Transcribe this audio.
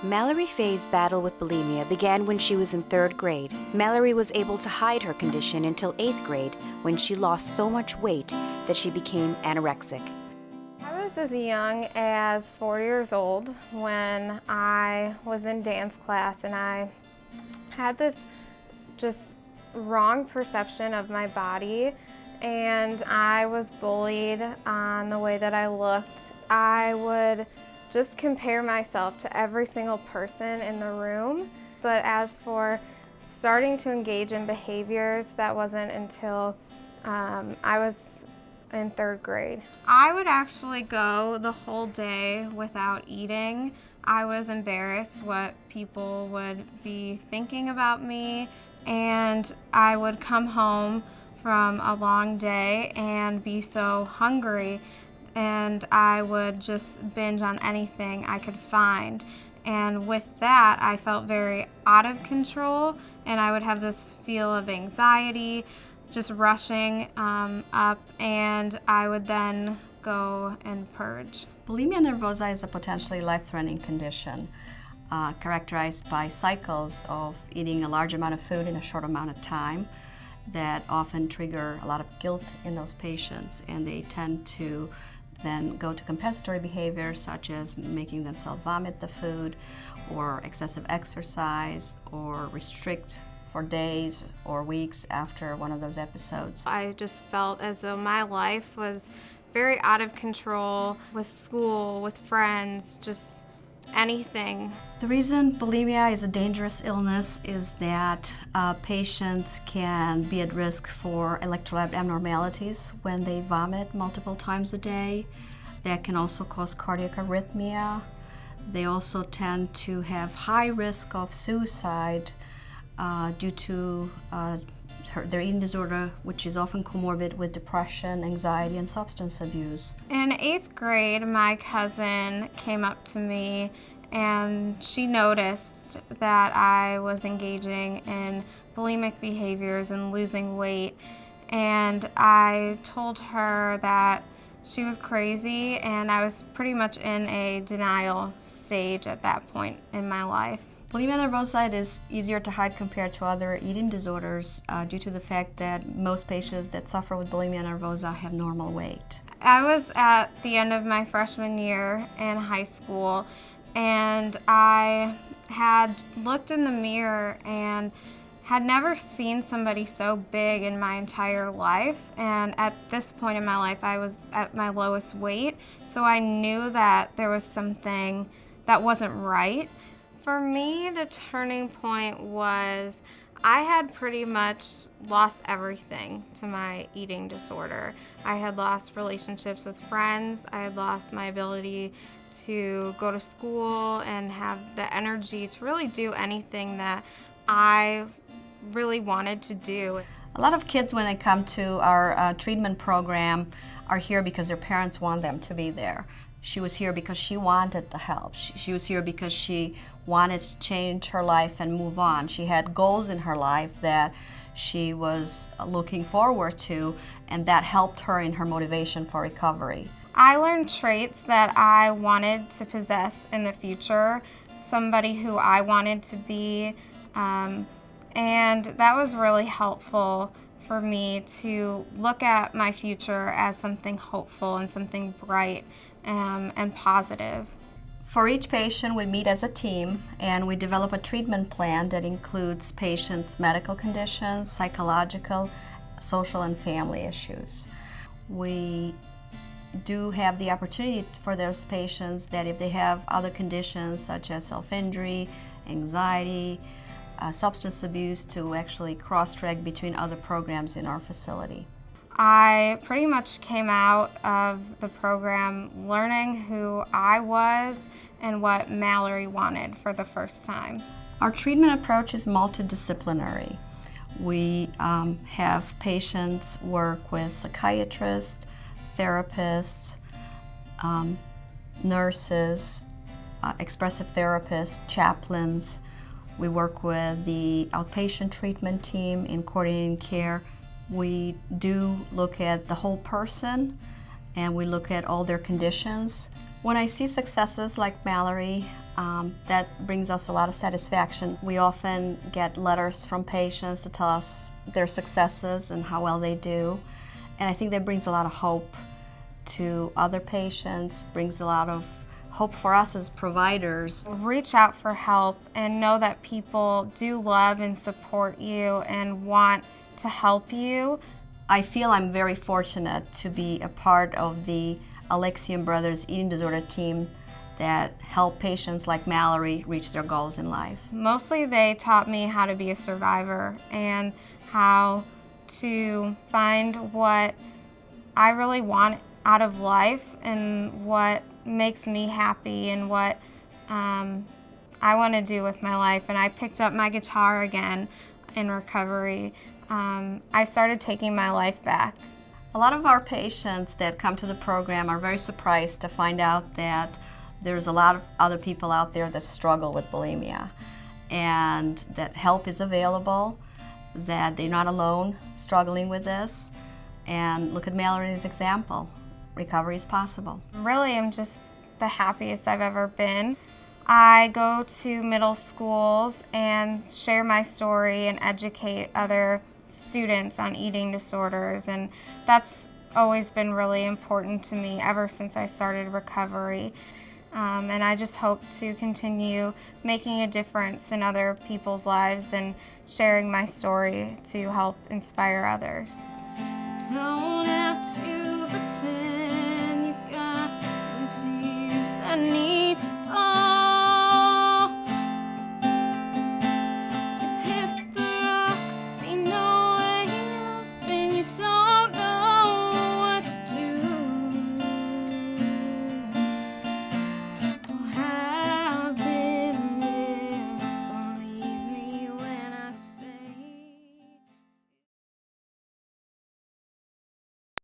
Mallory Faye's battle with bulimia began when she was in 3rd grade. Mallory was able to hide her condition until 8th grade when she lost so much weight that she became anorexic. I was as young as 4 years old when I was in dance class, and I had this just wrong perception of my body, and I was bullied on the way that I looked. I would just compare myself to every single person in the room. But as for starting to engage in behaviors, that wasn't until I was in 3rd grade. I would actually go the whole day without eating. I was embarrassed what people would be thinking about me, and I would come home from a long day and be so hungry, and I would just binge on anything I could find. And with that, I felt very out of control, and I would have this feel of anxiety, just rushing up, and I would then go and purge. Bulimia nervosa is a potentially life-threatening condition characterized by cycles of eating a large amount of food in a short amount of time that often trigger a lot of guilt in those patients, and they tend to then go to compensatory behaviors such as making themselves vomit the food, or excessive exercise, or restrict for days or weeks after one of those episodes. I just felt as though my life was very out of control with school, with friends, just anything. The reason bulimia is a dangerous illness is that patients can be at risk for electrolyte abnormalities when they vomit multiple times a day. That can also cause cardiac arrhythmia. They also tend to have high risk of suicide due to their eating disorder, which is often comorbid with depression, anxiety, and substance abuse. In 8th grade, my cousin came up to me and she noticed that I was engaging in bulimic behaviors and losing weight. And I told her that she was crazy, and I was pretty much in a denial stage at that point in my life. Bulimia nervosa is easier to hide compared to other eating disorders due to the fact that most patients that suffer with bulimia nervosa have normal weight. I was at the end of my freshman year in high school, and I had looked in the mirror and had never seen somebody so big in my entire life. And at this point in my life, I was at my lowest weight, so I knew that there was something that wasn't right. For me, the turning point was I had pretty much lost everything to my eating disorder. I had lost relationships with friends. I had lost my ability to go to school and have the energy to really do anything that I really wanted to do. A lot of kids, when they come to our treatment program, are here because their parents want them to be there. She was here because she wanted the help. She was here because she wanted to change her life and move on. She had goals in her life that she was looking forward to, and that helped her in her motivation for recovery. I learned traits that I wanted to possess in the future, somebody who I wanted to be, and that was really helpful for me to look at my future as something hopeful and something bright and positive. For each patient, we meet as a team and we develop a treatment plan that includes patients' medical conditions, psychological, social, and family issues. We do have the opportunity for those patients that if they have other conditions such as self-injury, anxiety, substance abuse, to actually cross-track between other programs in our facility. I pretty much came out of the program learning who I was and what Mallory wanted for the first time. Our treatment approach is multidisciplinary. We have patients work with psychiatrists, therapists, nurses, expressive therapists, chaplains. We work with the outpatient treatment team in coordinating care. We do look at the whole person, and we look at all their conditions. When I see successes like Mallory, That brings us a lot of satisfaction. We often get letters from patients to tell us their successes and how well they do. And I think that brings a lot of hope to other patients, brings a lot of hope for us as providers. Reach out for help and know that people do love and support you and want to help you. I feel I'm very fortunate to be a part of the Alexian Brothers Eating Disorder team that help patients like Mallory reach their goals in life. Mostly they taught me how to be a survivor and how to find what I really want out of life and what makes me happy and what I want to do with my life. And I picked up my guitar again in recovery. I started taking my life back. A lot of our patients that come to the program are very surprised to find out that there's a lot of other people out there that struggle with bulimia and that help is available, that they're not alone struggling with this. And look at Mallory's example. Recovery is possible. Really, I'm just the happiest I've ever been. I go to middle schools and share my story and educate other students on eating disorders, and that's always been really important to me ever since I started recovery. And I just hope to continue making a difference in other people's lives and sharing my story to help inspire others. Don't have to pretend you've got some tears that need to fall.